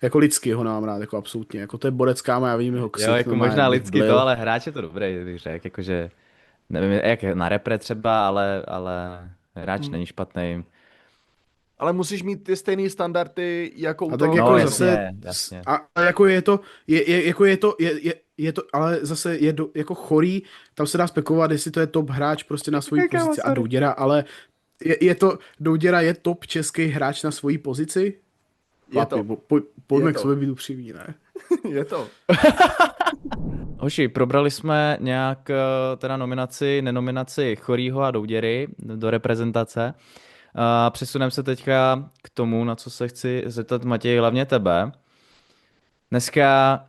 jako lidsky ho mám rád, jako absolutně, jako to je borec kámo, já vidím jeho ksicht. Jo, jako normálně, možná bych lidsky blil. to, ale hráč je to dobrý, bych řekl, jakože, nevím, jak na repre třeba, ale hráč není špatný. Ale musíš mít ty stejné standardy jako u A tak toho. jako No, zase, jasně, jasně. a jako je to, je to, ale zase je jako Chorý, tam se dá spekulovat, jestli to je top hráč prostě na svojí Kámo, pozici a sorry. Douděra, ale Douděra je top český hráč na svojí pozici? Je to. Pojďme Je k to. sobě být upřímní, ne? Je to. Hoši, probrali jsme nějak teda nenominaci Chorýho a Douděry do reprezentace. Přesuneme se teďka k tomu, na co se chci zeptat, Matěj, hlavně tebe. Dneska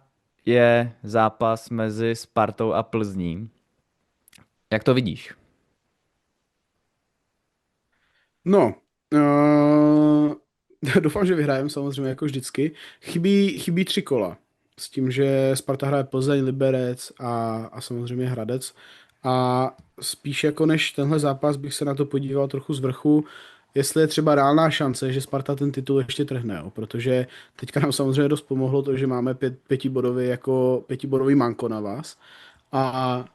je zápas mezi Spartou a Plzní. Jak to vidíš? No, doufám, že vyhrajeme samozřejmě jako vždycky. Chybí 3 kola. S tím, že Sparta hraje Plzeň, Liberec a samozřejmě Hradec. A spíš jako než tenhle zápas bych se na to podíval trochu z vrchu, jestli je třeba reálná šance, že Sparta ten titul ještě trhne, jo? Protože teďka nám samozřejmě dost pomohlo to, že máme pětibodový manko na vás. A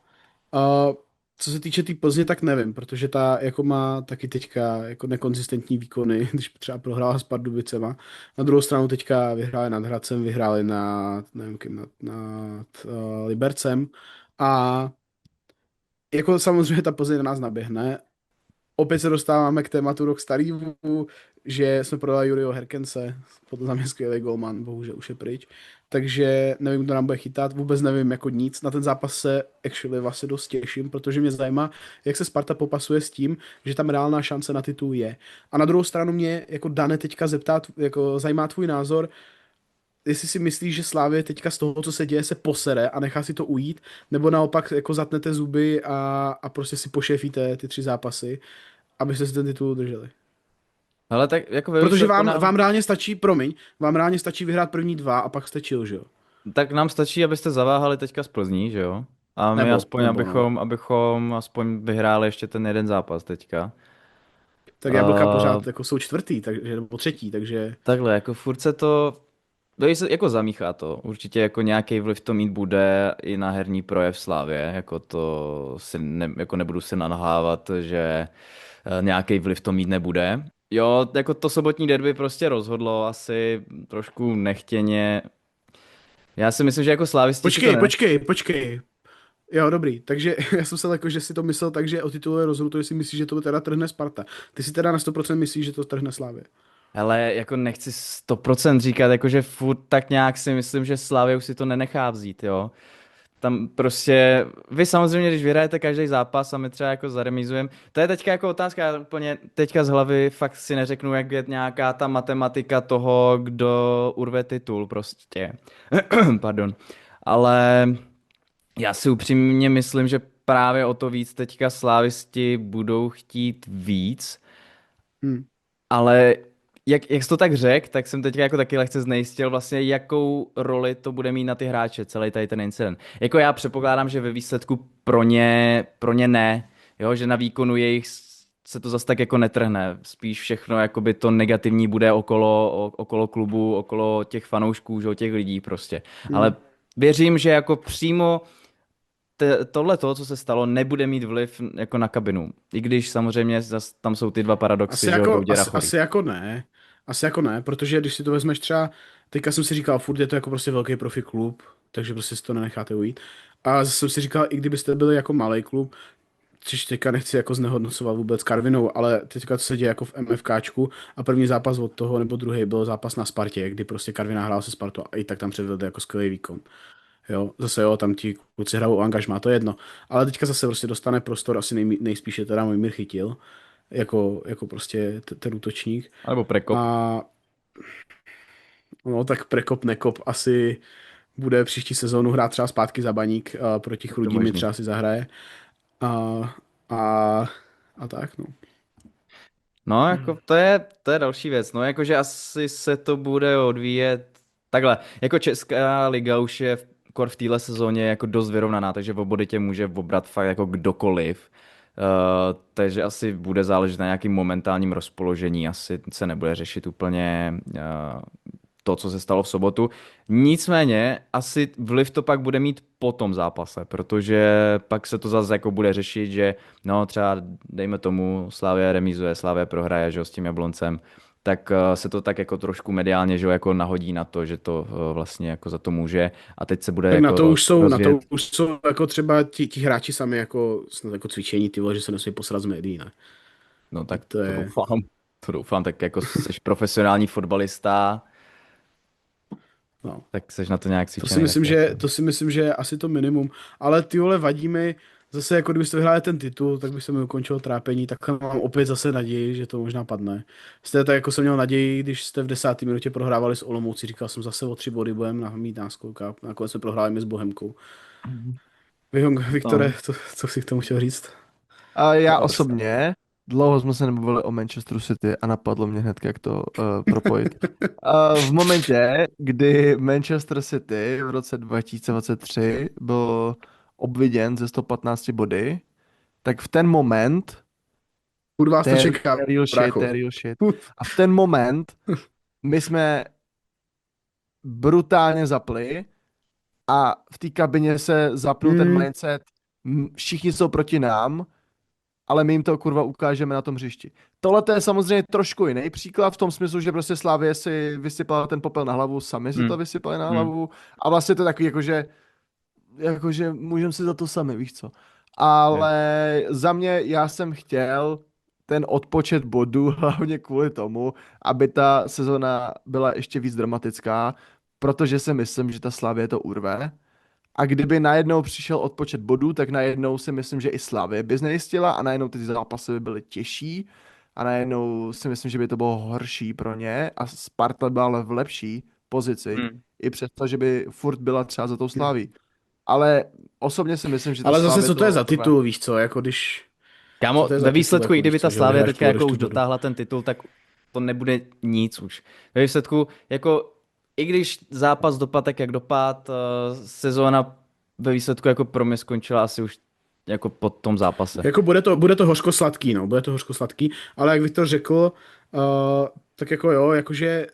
co se týče té Plzně, tak nevím, protože ta jako má taky teďka jako nekonzistentní výkony, když třeba prohrála s Pardubicema. Na druhou stranu teďka vyhráli nad Hradcem, vyhráli nevím kým, nad Libercem a jako samozřejmě ta Plzeň na nás naběhne. Opět se dostáváme k tématu rok starýmu, že jsme prodali Juriho Herkense, potom tam je skvělý golman, bohužel už je pryč. Takže nevím, kdo nám bude chytat, vůbec nevím jako nic. Na ten zápas se actually vlastně dost těším, protože mě zajímá, jak se Sparta popasuje s tím, že tam reálná šance na titul je. A na druhou stranu mě jako Dane teďka zeptat, jako zajímá tvůj názor, jestli si myslíš, že Slávě teďka z toho, co se děje, se posere a nechá si to ujít, nebo naopak jako zatnete zuby a prostě si pošéfíte ty 3 zápasy, abyste si ten titul udrželi. Ale tak jako Protože vám reálně stačí, vám reálně stačí vyhrát první 2 a pak jste chill, že jo? Tak nám stačí, abyste zaváhali teďka z Plzní, že jo? A my abychom aspoň vyhráli ještě ten jeden zápas teďka. Tak Jablka pořád jako jsou 4., takže, nebo 3., takže... Takhle, jako furt se to jako zamíchá to. Určitě jako nějaký vliv to mít bude i na herní projev Slávě. Jako to si jako nebudu se nalhávat, že nějaký vliv to mít nebude. Jo, jako to sobotní derby prostě rozhodlo asi trošku nechtěně. Já si myslím, že jako slávisti... Počkej. Jo, dobrý. Takže já jsem se jako, že si to myslel tak, že o titulu je rozhodnuto, jestli myslíš, že to teda trhne Sparta. Ty si teda na 100% myslíš, že to trhne Slávě. Ale jako nechci 100% říkat, jakože furt tak nějak si myslím, že Slavia už si to nenechá vzít, jo. Tam prostě, vy samozřejmě, když vyhrajete každý zápas a my třeba jako zaremizujeme, to je teďka jako otázka, já úplně teďka z hlavy fakt si neřeknu, jak je nějaká ta matematika toho, kdo urve titul prostě. Pardon. Ale já si upřímně myslím, že právě o to víc teďka slávisti budou chtít víc, ale jak jsi to tak řekl, tak jsem teďka jako taky lehce znejistil vlastně, jakou roli to bude mít na ty hráče, celý tady ten incident. Jako já předpokládám, že ve výsledku pro ně ne, jo, že na výkonu jejich se to zase tak jako netrhne. Spíš všechno jakoby to negativní bude okolo klubu, okolo těch fanoušků, že, těch lidí prostě. Ale věřím, že jako přímo tohle, co se stalo, nebude mít vliv jako na kabinu. I když samozřejmě tam jsou ty 2 paradoxy, že Asi jako ne, protože když si to vezmeš třeba, teďka jsem si říkal, furt je to jako prostě velký profi klub, takže prostě si to nenecháte ujít. A zase jsem si říkal, i kdybyste byli jako malý klub, což teďka nechci jako znehodnocovat vůbec Karvinou, ale teďka to se děje jako v MFKčku a první zápas od toho nebo druhý byl zápas na Spartě, kdy prostě Karviná hrála se Spartou a i tak tam předvedl jako skvělý výkon. Jo, zase jo, tam ti kluci hrajou o angažmá, to je jedno. Ale teďka zase prostě dostane prostor, asi nejspíše teda Mojmír Chytil, jako prostě ten útočník. Alebo Prekop. A no tak Prekop, nekop asi bude příští sezónu hrát třeba zpátky za Baník, proti Chrudimi třeba si zahraje. A, a tak, no. No, jako to je další věc. No, jakože asi se to bude odvíjet takhle. Jako Česká liga už je v téhle sezóně jako dost vyrovnaná, takže v body tě může obrat fakt jako kdokoliv. Takže asi bude záležet na nějakým momentálním rozpoložení. Asi se nebude řešit úplně to, co se stalo v sobotu. Nicméně asi vliv to pak bude mít po tom zápase, protože pak se to zase jako bude řešit, že no třeba dejme tomu Slavia remízuje, Slavia prohraje, že, s tím Jabloncem, tak se to tak jako trošku mediálně, že jako nahodí na to, že to vlastně jako za to může a teď se bude tak jako na to rozvíjet. už jsou jako třeba ti hráči sami jako snad jako cvičení, ty vole, že se nesmí posrat z médií, ne? No tak To je- to doufám, tak jako jsi profesionální fotbalista, No. tak seš na to nějak To cvičený. si myslím, že je asi to minimum. Ale ty vole, vadí mi, zase jako kdybyste vyhráli ten titul, tak by se mi ukončilo trápení, tak mám opět zase naději, že to možná padne. Jste tak jako jsem měl naději, když jste v 10. minutě prohrávali s Olomoucí, říkal jsem zase o 3 body budeme mít náskok a nakonec jsme prohráli my s Bohemkou. Viktore, co si k tomu chtěl říct? A já To osobně, dlouho jsme se nebavili o Manchesteru City a napadlo mě hned, jak to propojit. V momentě, kdy Manchester City v roce 2023 byl obviděn ze 115 body, tak v ten moment, Kurva, to čeká, to je brácho. real shit. A v ten moment my jsme brutálně zapli a v té kabině se zapnul ten mindset, všichni jsou proti nám, ale my jim to kurva ukážeme na tom hřišti. Tohle je samozřejmě trošku jiný příklad v tom smyslu, že prostě Slavie si vysypala ten popel na hlavu, sami si to vysypali na hlavu a vlastně to je takový jakože můžeme si za to sami, víš co. Ale za mě já jsem chtěl ten odpočet bodů hlavně kvůli tomu, aby ta sezona byla ještě víc dramatická, protože si myslím, že ta Slavie to urve. A kdyby najednou přišel odpočet bodů, tak najednou si myslím, že i Slavie by znejistila a najednou ty zápasy by byly těžší a najednou si myslím, že by to bylo horší pro ně a Sparta byla ale v lepší pozici, i přesto, že by furt byla třeba za tou Slaví. Ale osobně si myslím, že ta Ale zase Slavie co to je za urve. titul, víš co, jako když... Kámo, to je za ve titul, výsledku, jako i kdyby víš ta co, že Slavia vyhráš teďka jako půl už bodu. dotáhla ten titul, tak to nebude nic už. Ve výsledku, jako i když zápas dopad tak, jak dopad, sezóna ve výsledku jako pro mě skončila asi už jako po tom zápase. Jako bude to hořko-sladký, no, bude to hořko-sladký, ale jak Viktor řekl, tak jako jo, jakože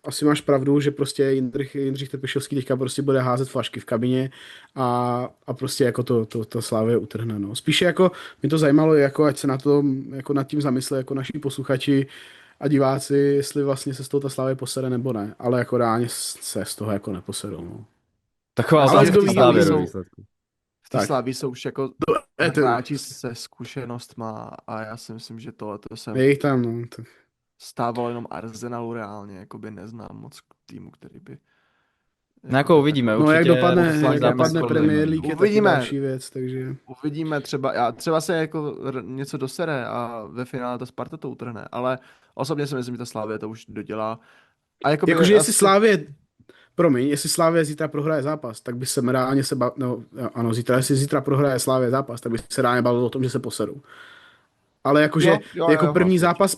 asi máš pravdu, že prostě Jindřich Trpišovský teďka prostě bude házet flašky v kabině a prostě jako to Slavie utrhne, no. Spíše jako mě to zajímalo, jako ať se na to, jako nad tím zamyslí jako naši posluchači a diváci, jestli vlastně se z toho ta Slavie posede nebo ne, ale jako reálně se z toho jako neposedou, no. Taková Ale otázka kdo v ví, Slavii jsou- do výsledku. V té Tak. Slavii jsou už jako to- hráči se zkušenostma a já si myslím, že tohle se Je jich tam, no. Tak. stávalo jenom Arsenalu reálně, jakoby neznám moc týmu, který by... No jako uvidíme, No určitě. jak dopadne dáme skoro Premier zajímavý. League je taky Uvidíme. další věc, takže... Uvidíme třeba se jako něco dosere a ve finále ta Sparta to utrhne, ale osobně si myslím, že ta Slavie to už dodělá. A Jakože jestli Slávě zítra prohraje zápas, tak by se reálně jestli zítra prohraje Slávě zápas, tak by se reálně bavilo o tom, že se posedou. Ale jakože Jo,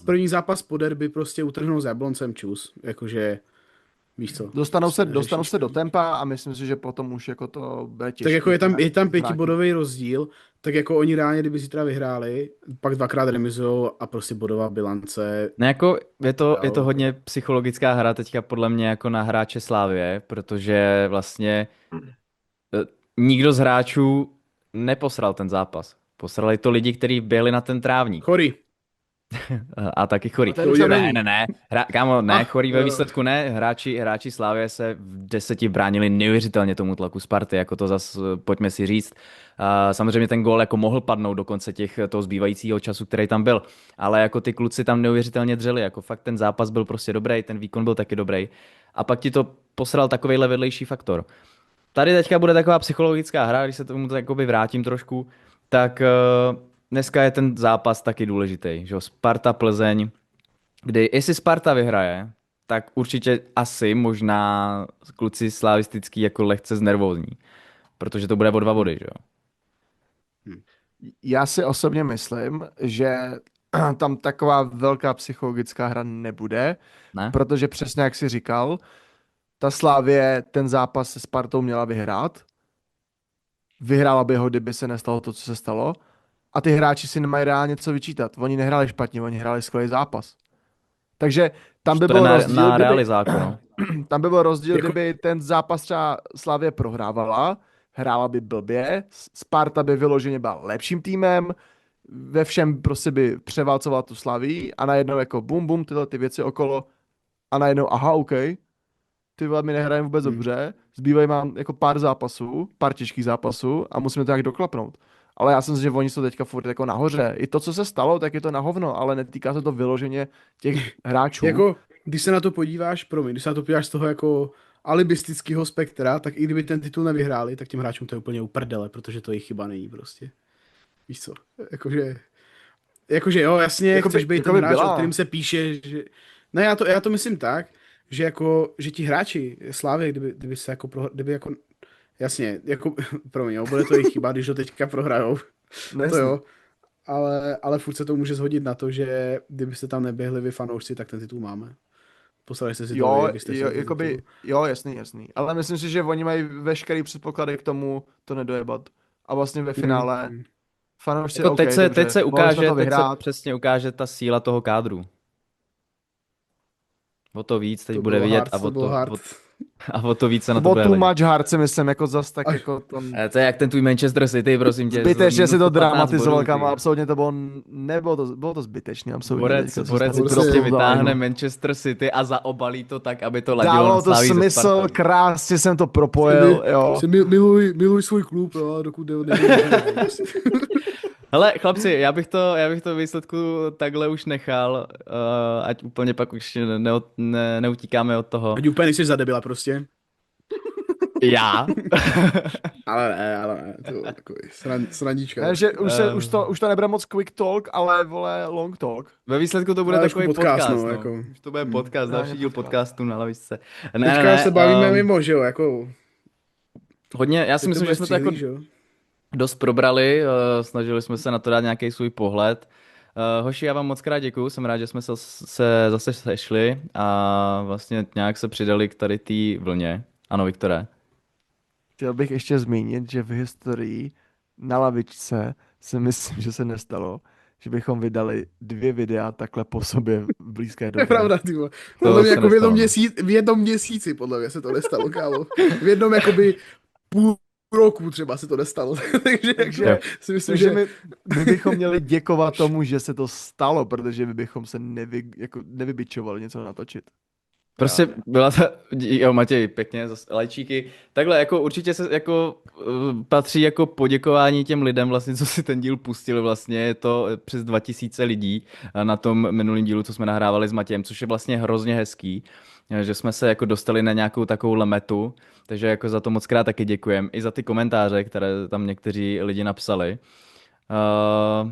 první zápas po derby prostě utrhnou s Jabloncem čus, jakože víš co. Dostanou se do tempa a myslím si, že potom už jako to bude těžké. Tak jako je tam 5bodový rozdíl, tak jako oni reálně, kdyby zítra vyhráli, pak dvakrát remizujou a prostě bodová bilance. No jako je to hodně psychologická hra teďka podle mě jako na hráče Slávie, protože vlastně nikdo z hráčů neposral ten zápas. Posrali to lidi, kteří běhli na ten trávník. Chory. A taky chorý. A ten už tam Ne, není. ne, ne. Kámo, ne, Ah, chorý ve výsledku ne. Hráči Slávie se v 10 bránili neuvěřitelně tomu tlaku Sparty, jako to zas pojďme si říct. Samozřejmě ten gól jako mohl padnout do konce toho zbývajícího času, který tam byl, ale jako ty kluci tam neuvěřitelně dřeli, jako fakt ten zápas byl prostě dobrý, ten výkon byl taky dobrý. A pak ti to posral takovejhle vedlejší faktor. Tady teďka bude taková psychologická hra, když se tomu tak jakoby vrátím trošku, tak dneska je ten zápas taky důležitý, že jo? Sparta Plzeň, kdy jestli Sparta vyhraje, tak určitě asi možná kluci slavistický jako lehce znervózní, protože to bude o 2 body, že jo? Já si osobně myslím, že tam taková velká psychologická hra nebude, Ne? protože přesně jak jsi říkal, ta Slavie ten zápas se Spartou měla vyhrát. Vyhrála by ho, kdyby se nestalo to, co se stalo. A ty hráči si nemají reálně co vyčítat. Oni nehráli špatně, oni hráli skvělý zápas. Takže tam by To je byl na, rozdíl, na kdyby, realizáku, no. tam by byl rozdíl, Jako- kdyby ten zápas třeba Slavie prohrávala, hrála by blbě, Sparta by vyloženě byla lepším týmem, ve všem prostě by převálcovala tu Slavii a najednou jako bum bum tyhle ty věci okolo a najednou aha, OK, ty vole, my nehrajeme vůbec dobře, zbývají mám jako pár zápasů, pár těžkých zápasů a musíme to nějak doklapnout. Ale já si myslím, že oni jsou teďka furt jako nahoře. I to, co se stalo, tak je to na hovno, ale netýká se to vyloženě těch hráčů. Jako, když se na to podíváš, když se na to podíváš z toho jako alibistického spektra, tak i kdyby ten titul nevyhráli, tak těm hráčům to je úplně uprdele, protože to jejich chyba není prostě. Víš co? Jakože jo, jasně, chceš být ten hráč, o kterým se píše, že... Ne, já to myslím tak, že jako, že ti hráči Slávy, kdyby se jako, kdyby jako, jasně, jako, promiň, jo, bude to jejich chyba, když ho teďka prohrajou, to jo, ale furt se to může shodit na to, že kdybyste tam neběhli vy fanoušci, tak ten titul máme. Poslali jste si to, Jo, vy, abyste jo, si jakoby, jo, jasný. Ale myslím si, že oni mají veškerý předpoklady k tomu to nedojebat. A vlastně ve finále fanoušci, Jako OK, dobře, teď se mohli jsme to teď se vyhrát. přesně ukáže ta síla toho kádru. O to víc teď To bude bylo vidět hard, to bylo hard. a o to víc se na to To bude bylo too hledět. much hard, si myslím, jako zas tak jako tam... To je jak ten tvůj Manchester City, prosím tě. Zbytečně si to 15 dramatizoval, bodů, kámo, ty. absolutně to bylo, bylo to zbytečně, absolutně. Borec teďka, co jste si si prostě to vytáhne vzali, Manchester City a zaobalí to tak, aby to ladilo Dávalo na to Slavii se smysl, Spartou. krásně jsem to propojil, jo. Miluj svůj klub, jo, dokud Hele, chlapci, já bych to výsledku takhle už nechal, ať úplně pak už neutíkáme od toho. Ať úplně nejsi za debila prostě. Já? Ale ne, to bylo takový srandíčka. Ne, že už to nebude moc quick talk, ale vole long talk. Ve výsledku to bude Ale takový trošku podcast, podcast, no, no. jako. Už to bude podcast, No, další je díl podcast. podcastu na lavičce. Teďka se bavíme mimo, že jo, jako... Hodně, já si myslím, že jsme to jako dost probrali, snažili jsme se na to dát nějaký svůj pohled. Hoši, já vám moc krát děkuju, jsem rád, že jsme se zase sešli a vlastně nějak se přidali k tady té vlně. Ano, Viktore. Chtěl bych ještě zmínit, že v historii na lavičce si myslím, že se nestalo, že bychom vydali 2 videa takhle po sobě v blízké To je době. pravda, ty vole. To Podle mě se jako nestalo, no. v jednom měsíci, podle mě se to nestalo, kámo. V jednom jakoby půl roku třeba se to nestalo. Takže Jo. si myslím, Takže že... my bychom měli děkovat tomu, že se to stalo, protože my bychom se nevybičovali něco natočit. Prostě byla ta, jo Matěj, pěkně, lajčíky. Takhle, jako určitě se jako patří jako poděkování těm lidem vlastně, co si ten díl pustili vlastně, je to přes 2000 lidí na tom minulém dílu, co jsme nahrávali s Matějem, což je vlastně hrozně hezký, že jsme se jako dostali na nějakou takovou lemetu, takže jako za to moc krát taky děkujem, i za ty komentáře, které tam někteří lidi napsali.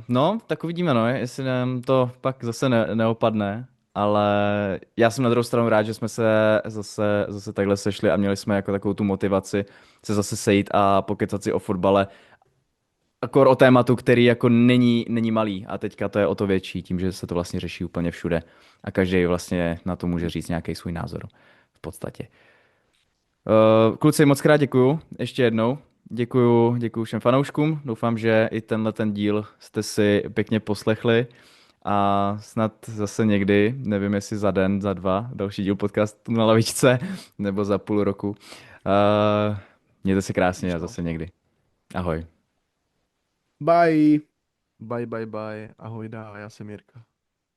No, tak uvidíme, no, jestli nám to pak zase neopadne. Ale já jsem na druhou stranu rád, že jsme se zase takhle sešli a měli jsme jako takovou tu motivaci se zase sejít a pokecat si o fotbale. Akor o tématu, který jako není malý a teďka to je o to větší, tím, že se to vlastně řeší úplně všude a každý vlastně na to může říct nějaký svůj názor v podstatě. Kluci, moc krát děkuju ještě jednou. Děkuju všem fanouškům. Doufám, že i ten díl jste si pěkně poslechli. A snad zase někdy, nevím jestli za den, za 2, další díl podcastu na lavičce, nebo za půl roku. Mějte se krásně a zase někdy. Ahoj. Bye. Bye. Ahoj, já jsem Jirka.